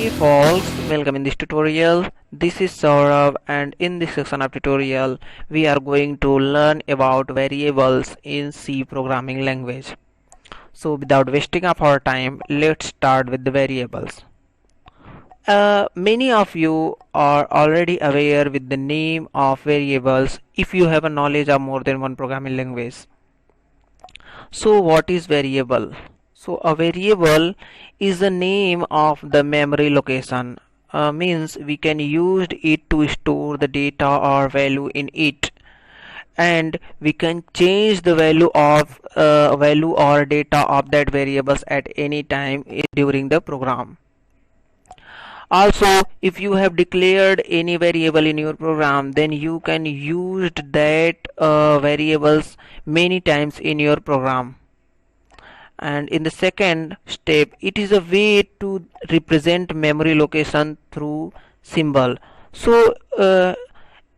Hey folks, welcome in this tutorial. This is Saurav, and in this section of tutorial we are going to learn about variables in C programming language. So without wasting of our time, let's start with the variables. Many of you are already aware with the name of variables if you have a knowledge of more than one programming language. So what is variable? So a variable is the name of the memory location. Means we can use it to store the data or value in it, and we can change the value or data of that variables at any time during the program. Also, if you have declared any variable in your program, then you can use that variables many times in your program. And in the second step, it is a way to represent memory location through symbol. So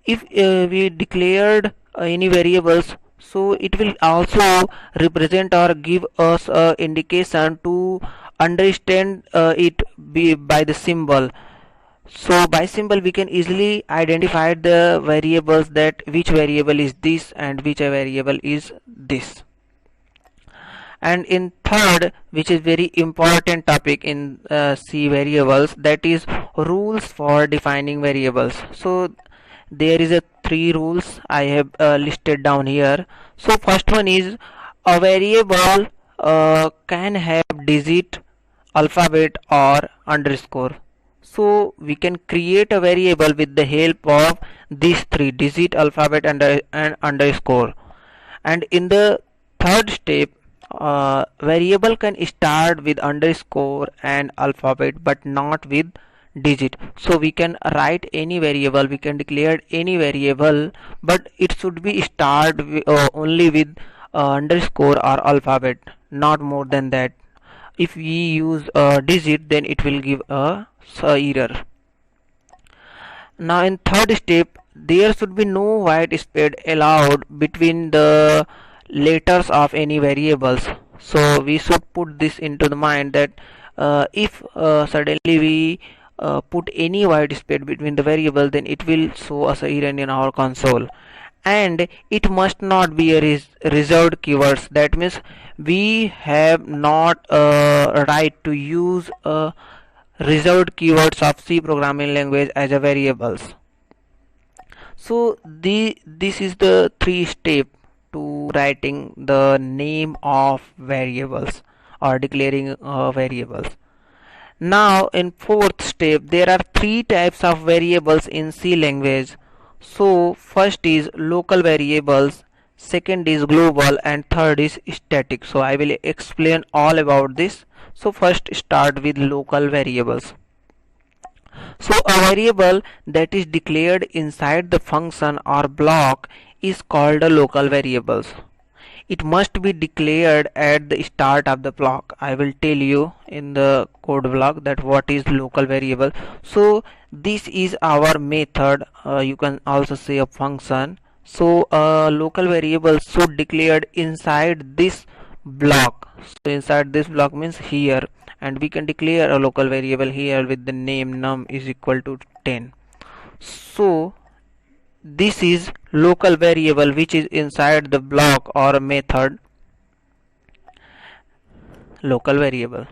if we declared any variables, so it will also represent or give us a indication to understand it by the symbol. So by symbol we can easily identify the variables, that which variable is this and which variable is this. And in third, which is very important topic in C variables, that is rules for defining variables. So there is a three rules I have listed down here. So first one is a variable can have digit, alphabet or underscore. So we can create a variable with the help of these three: digit, alphabet and underscore. And in the third step, variable can start with underscore and alphabet but not with digit. So we can write any variable, we can declare any variable, but it should be start only with underscore or alphabet, not more than that. If we use a digit, then it will give a error. Now in third step, there should be no white space allowed between the letters of any variables. So we should put this into the mind that if suddenly we put any white space between the variable, then it will show us a error in our console. And it must not be a reserved keywords. That means we have not right to use reserved keywords of C programming language as a variables. So this is the three step to writing the name of variables or declaring variables. Now in fourth step, there are three types of variables in C language. So first is local variables, second is global, and third is static. So I will explain all about this. So first start with local variables. So a variable that is declared inside the function or block is called a local variables. It must be declared at the start of the block. I will tell you in the code block that what is local variable. So this is our method, you can also say a function. So a local variable should declared inside this block. So inside this block means here, and we can declare a local variable here with the name num is equal to 10. So this is local variable which is inside the block or method local variable.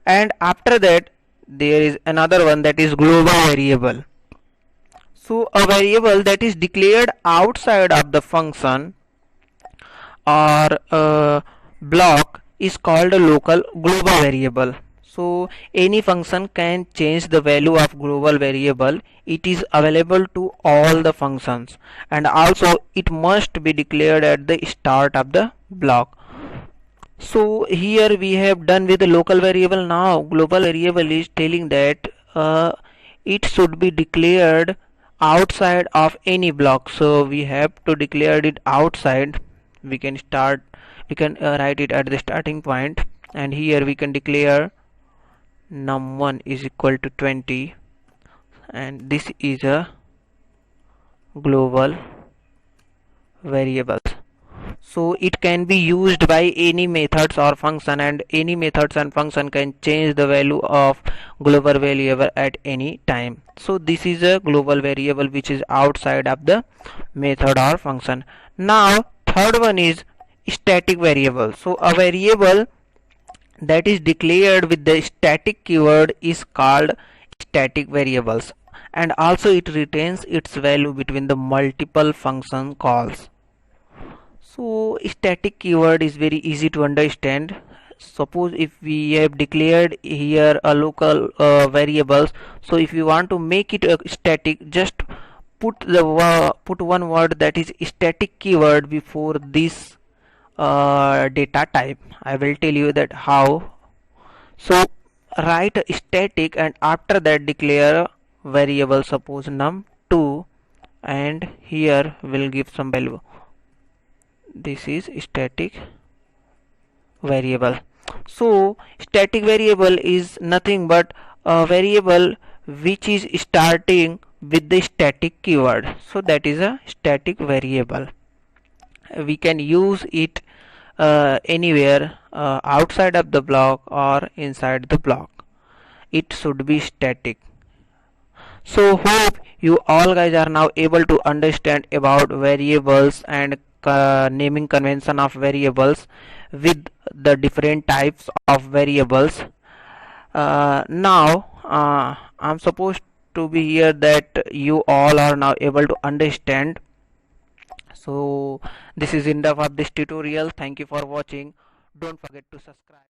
And after that there is another one, that is global variable. So a variable that is declared outside of the function or block is called a local global variable. So any function can change the value of global variable. It is available to all the functions, and also it must be declared at the start of the block. So here we have done with the local variable. Now global variable is telling that it should be declared outside of any block. So we have to declare it outside. We can write it at the starting point, and here we can declare num1 is equal to 20, and this is a global variable. So it can be used by any methods or function, and any methods and function can change the value of global variable at any time. So this is a global variable which is outside of the method or function. Now third one is static variable. So a variable that is declared with the static keyword is called static variables, and also it retains its value between the multiple function calls. So static keyword is very easy to understand. Suppose if we have declared here a local variables, so if you want to make it a static, just put one word that is static keyword before this data type. I will tell you that how. So write a static and after that declare a variable, suppose num2, and here we'll give some value. This is static variable. So static variable is nothing but a variable which is starting with the static keyword, so that is a static variable. We can use it anywhere outside of the block or inside the block. It should be static. So hope you all guys are now able to understand about variables and naming convention of variables with the different types of variables. Now I'm supposed to be here that you all are now able to understand. So this is enough of this tutorial. Thank you for watching. Don't forget to subscribe.